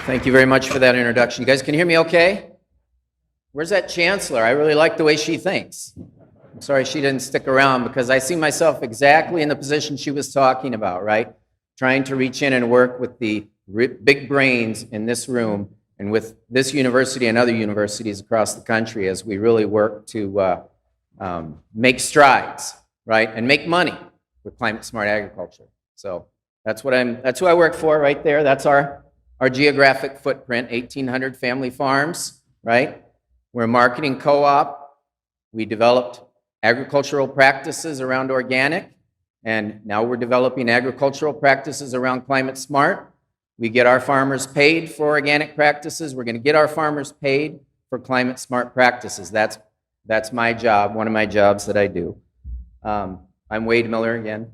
Thank you very much for that introduction. You guys can hear me okay? Where's that chancellor? I really like the way she thinks. I'm sorry she didn't stick around because I see myself exactly in the position she was talking about, right? Trying to reach in and work with the big brains in this room and with this university and other universities across the country as we really work to make strides, right? And make money with climate smart agriculture. So that's who I work for right there. That's our geographic footprint, 1,800 family farms, right? We're a marketing co-op. We developed agricultural practices around organic, and now we're developing agricultural practices around climate smart. We get our farmers paid for organic practices. We're going to get our farmers paid for climate smart practices. That's my job, one of my jobs that I do. I'm Wade Miller again.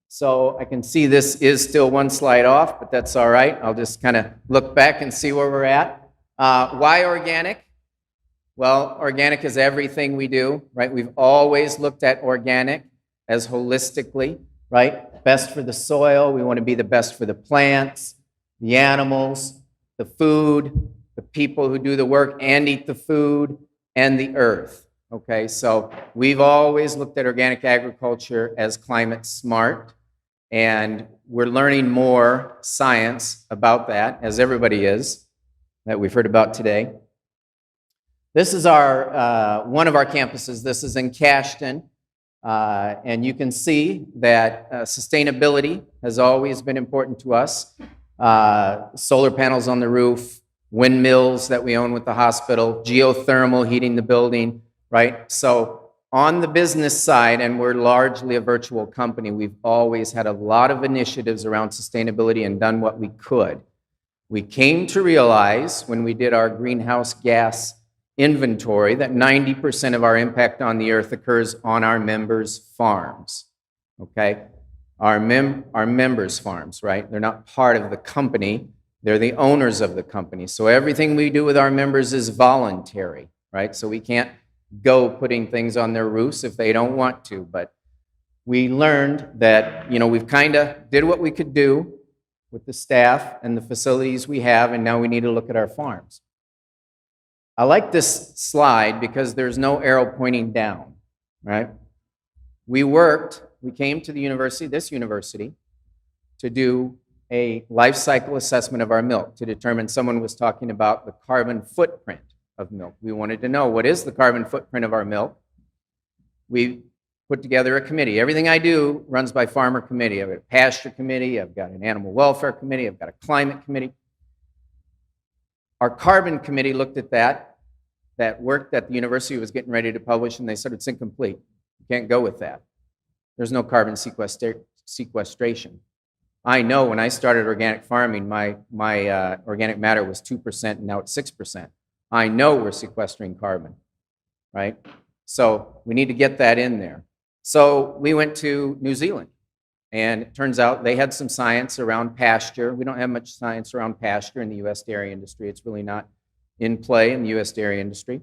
So I can see this is still one slide off, but that's all right. I'll just kind of look back and see where we're at. Why organic? Well, organic is everything we do, right? We've always looked at organic as holistically, right? Best for the soil. We want to be the best for the plants, the animals, the food, the people who do the work and eat the food, and the earth. Okay, so we've always looked at organic agriculture as climate smart. And we're learning more science about that, as everybody is, that we've heard about today. This is one of our campuses. This is in Cashton. And you can see that sustainability has always been important to us. Solar panels on the roof, windmills that we own with the hospital, geothermal heating the building, right? So on the business side, and we're largely a virtual company, we've always had a lot of initiatives around sustainability and done what we could. We came to realize when we did our greenhouse gas inventory that 90% of our impact on the earth occurs on our members' farms, okay? Our members' farms, right? They're not part of the company, they're the owners of the company. So everything we do with our members is voluntary, right? So we can't go putting things on their roofs if they don't want to. But we learned that, we've kind of did what we could do with the staff and the facilities we have, and now we need to look at our farms. I like this slide because there's no arrow pointing down, right? We came to the university, this university, to do a life cycle assessment of our milk to determine, someone was talking about the carbon footprint of milk. We wanted to know, what is the carbon footprint of our milk? We put together a committee. Everything I do runs by farmer committee. I've got a pasture committee, I've got an animal welfare committee, I've got a climate committee. Our carbon committee looked at that work that the university was getting ready to publish, and they said it's incomplete. You can't go with that. There's no carbon sequestration. I know when I started organic farming, my organic matter was 2%, and now it's 6%. I know we're sequestering carbon, right? So we need to get that in there. So we went to New Zealand, and it turns out they had some science around pasture. We don't have much science around pasture in the U.S. dairy industry. It's really not in play in the U.S. dairy industry.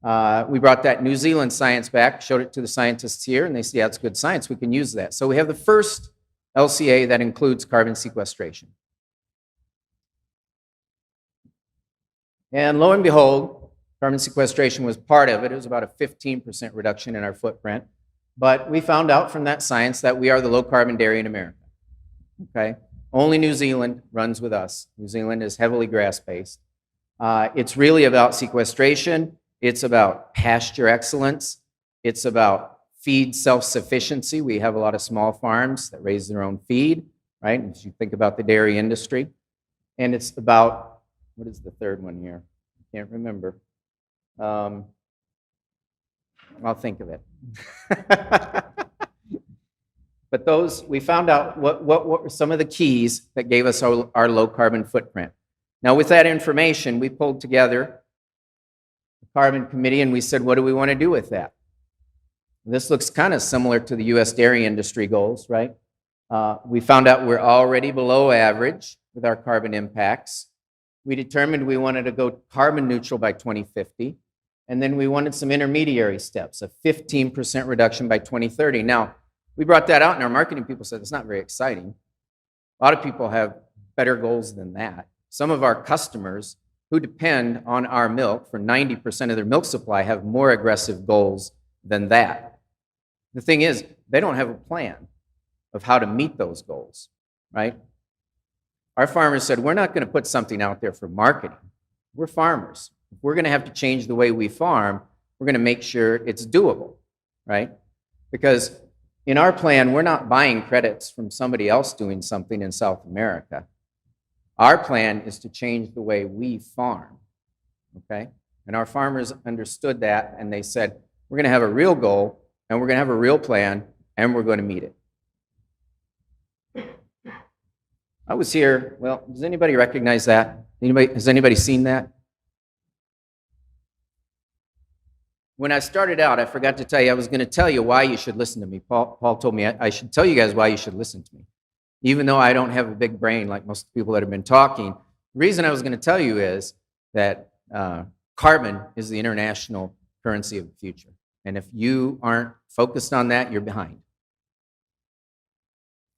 We brought that New Zealand science back, showed it to the scientists here, and they said, yeah, it's good science. We can use that. So we have the first LCA that includes carbon sequestration. And lo and behold, carbon sequestration was part of it. It was about a 15% reduction in our footprint. But we found out from that science that we are the low-carbon dairy in America. Okay? Only New Zealand runs with us. New Zealand is heavily grass-based. It's really about sequestration. It's about pasture excellence. It's about feed self-sufficiency. We have a lot of small farms that raise their own feed, right? If you think about the dairy industry. And it's about, what is the third one here? I can't remember. I'll think of it. But we found out what were some of the keys that gave us our low carbon footprint. Now with that information, we pulled together the carbon committee and we said, what do we want to do with that? This looks kind of similar to the U.S. dairy industry goals, right? We found out we're already below average with our carbon impacts. We determined we wanted to go carbon neutral by 2050, and then we wanted some intermediary steps, a 15% reduction by 2030. Now, we brought that out, and our marketing people said it's not very exciting. A lot of people have better goals than that. Some of our customers who depend on our milk for 90% of their milk supply have more aggressive goals than that. The thing is, they don't have a plan of how to meet those goals, right? Our farmers said, we're not going to put something out there for marketing. We're farmers. If we're going to have to change the way we farm, we're going to make sure it's doable, right? Because in our plan, we're not buying credits from somebody else doing something in South America. Our plan is to change the way we farm, okay? And our farmers understood that, and they said, we're going to have a real goal, and we're going to have a real plan, and we're going to meet it. I was here, well, does anybody recognize that? Has anybody seen that? When I started out, I forgot to tell you, I was going to tell you why you should listen to me. Paul told me I should tell you guys why you should listen to me. Even though I don't have a big brain like most people that have been talking, the reason I was going to tell you is that carbon is the international currency of the future. And if you aren't focused on that, you're behind.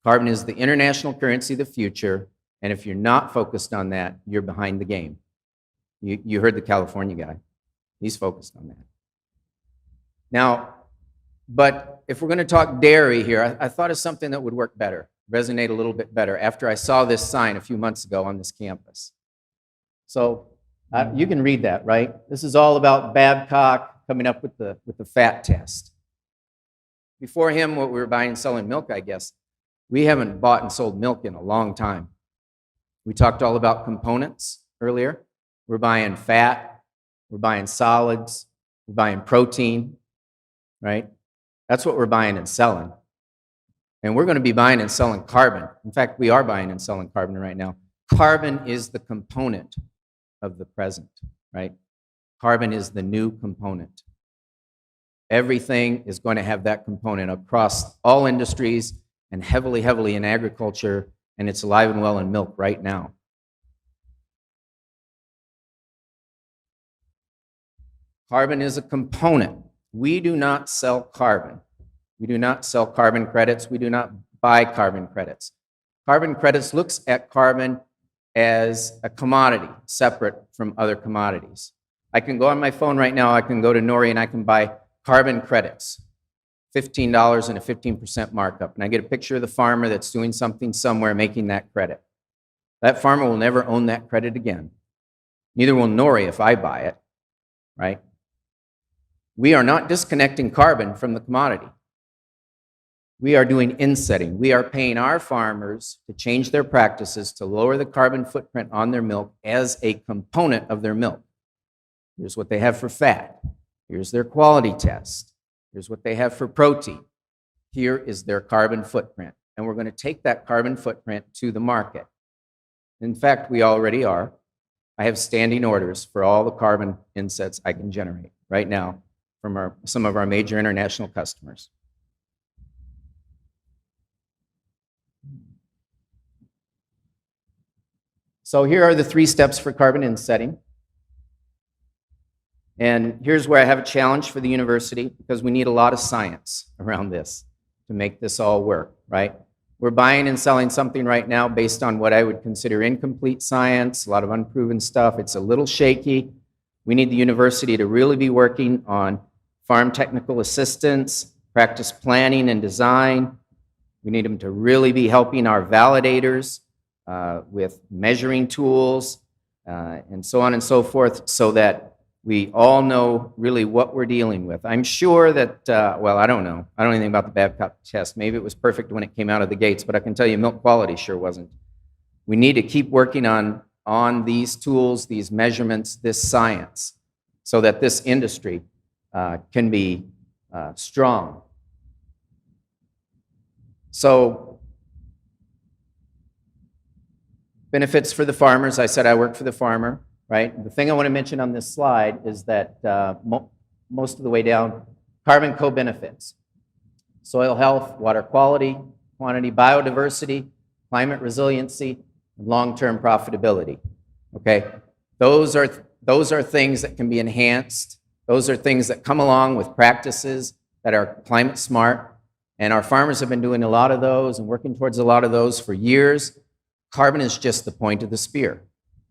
Carbon is the international currency of the future, and if you're not focused on that, you're behind the game. You heard the California guy. He's focused on that. Now, but if we're going to talk dairy here, I thought of something that would work better, resonate a little bit better after I saw this sign a few months ago on this campus. So you can read that, right? This is all about Babcock coming up with the fat test. Before him, what we were buying and selling milk, I guess, we haven't bought and sold milk in a long time. We talked all about components earlier. We're buying fat, we're buying solids, we're buying protein, right? That's what we're buying and selling. And we're going to be buying and selling carbon. In fact, we are buying and selling carbon right now. Carbon is the component of the present, right? Carbon is the new component. Everything is going to have that component across all industries and heavily, heavily in agriculture, and it's alive and well in milk right now. Carbon is a component. We do not sell carbon. We do not sell carbon credits. We do not buy carbon credits. Carbon credits looks at carbon as a commodity, separate from other commodities. I can go on my phone right now, I can go to Nori and I can buy carbon credits, $15 and a 15% markup. And I get a picture of the farmer that's doing something somewhere making that credit. That farmer will never own that credit again. Neither will Nori if I buy it, right? We are not disconnecting carbon from the commodity. We are doing insetting. We are paying our farmers to change their practices to lower the carbon footprint on their milk as a component of their milk. Here's what they have for fat. Here's their quality test. Here's what they have for protein. Here is their carbon footprint. And we're going to take that carbon footprint to the market. In fact, we already are. I have standing orders for all the carbon insets I can generate right now from some of our major international customers. So here are the 3 steps for carbon insetting. And here's where I have a challenge for the university, because we need a lot of science around this to make this all work, right? We're buying and selling something right now based on what I would consider incomplete science, a lot of unproven stuff. It's a little shaky. We need the university to really be working on farm technical assistance, practice planning and design. We need them to really be helping our validators with measuring tools and so on and so forth, so that we all know really what we're dealing with. I'm sure that, well, I don't know. I don't know anything about the Babcock test. Maybe it was perfect when it came out of the gates, but I can tell you milk quality sure wasn't. We need to keep working on these tools, these measurements, this science, so that this industry can be strong. So, benefits for the farmers. I said I work for the farmer, right? The thing I want to mention on this slide is that most of the way down, carbon co-benefits. Soil health, water quality, quantity biodiversity, climate resiliency, and long-term profitability, okay? Those are things that can be enhanced. Those are things that come along with practices that are climate smart, and our farmers have been doing a lot of those and working towards a lot of those for years. Carbon is just the point of the spear,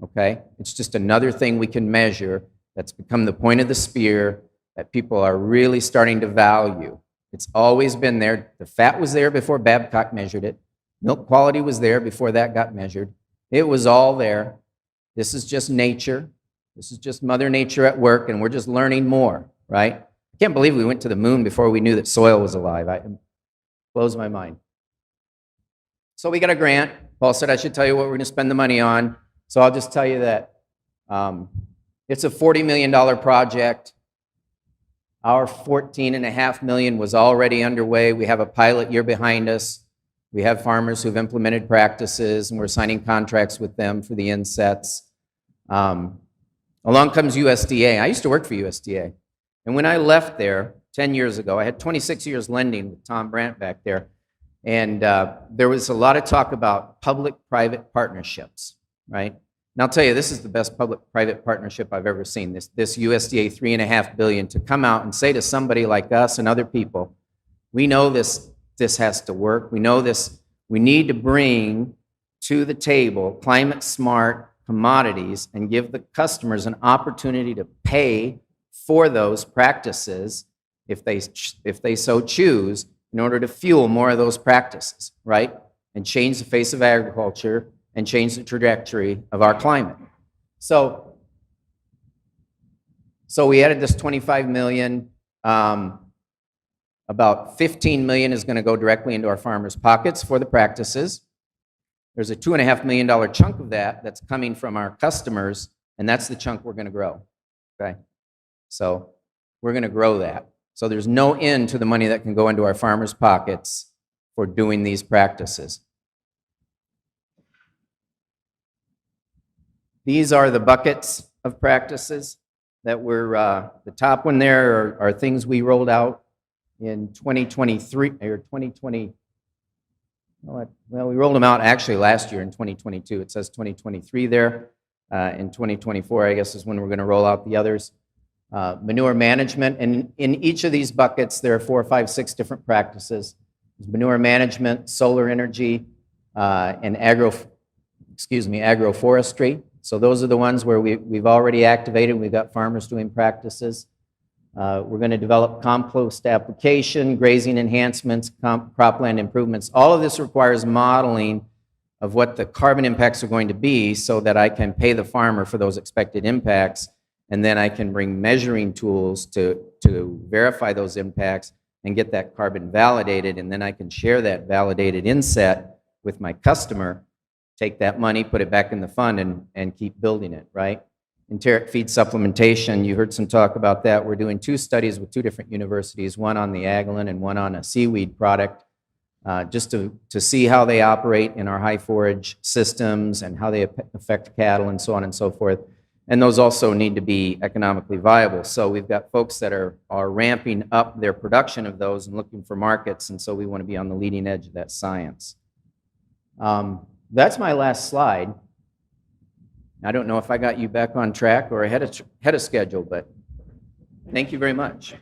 okay? It's just another thing we can measure that's become the point of the spear that people are really starting to value. It's always been there. The fat was there before Babcock measured it. Milk quality was there before that got measured. It was all there. This is just nature. This is just Mother Nature at work, and we're just learning more, right? I can't believe we went to the moon before we knew that soil was alive. It blows my mind. So we got a grant. Paul said I should tell you what we're going to spend the money on. So I'll just tell you that it's a $40 million project. Our $14.5 million was already underway. We have a pilot year behind us. We have farmers who've implemented practices, and we're signing contracts with them for the insets. Along comes USDA. I used to work for USDA. And when I left there 10 years ago, I had 26 years lending with Tom Brandt back there. And there was a lot of talk about public-private partnerships, right? And I'll tell you, this is the best public-private partnership I've ever seen. This USDA $3.5 billion to come out and say to somebody like us and other people, we know this has to work. We know this. We need to bring to the table climate-smart commodities and give the customers an opportunity to pay for those practices if they so choose, in order to fuel more of those practices, right? And change the face of agriculture and change the trajectory of our climate. So we added this $25 million. About $15 million is going to go directly into our farmers' pockets for the practices. There's a $2.5 million chunk of that that's coming from our customers, and that's the chunk we're going to grow, okay? So we're going to grow that. So there's no end to the money that can go into our farmers' pockets for doing these practices. These are the buckets of practices that were, the top one there are things we rolled out in 2023, or 2020, well, we rolled them out actually last year in 2022. It says 2023 there. In 2024, I guess, is when we're going to roll out the others. Manure management, and in each of these buckets, there are 4, 5, 6 different practices. There's manure management, solar energy, and agroforestry. So those are the ones where we've already activated. We've got farmers doing practices. We're going to develop compost application, grazing enhancements, cropland improvements. All of this requires modeling of what the carbon impacts are going to be so that I can pay the farmer for those expected impacts, and then I can bring measuring tools to verify those impacts and get that carbon validated, and then I can share that validated inset with my customer, take that money, put it back in the fund, and keep building it, right? Enteric feed supplementation, you heard some talk about that. We're doing 2 studies with 2 different universities, one on the Agilent and one on a seaweed product, just to see how they operate in our high forage systems and how they affect cattle and so on and so forth. And those also need to be economically viable. So we've got folks that are ramping up their production of those and looking for markets, and so we want to be on the leading edge of that science. That's my last slide. I don't know if I got you back on track or ahead of schedule, but thank you very much.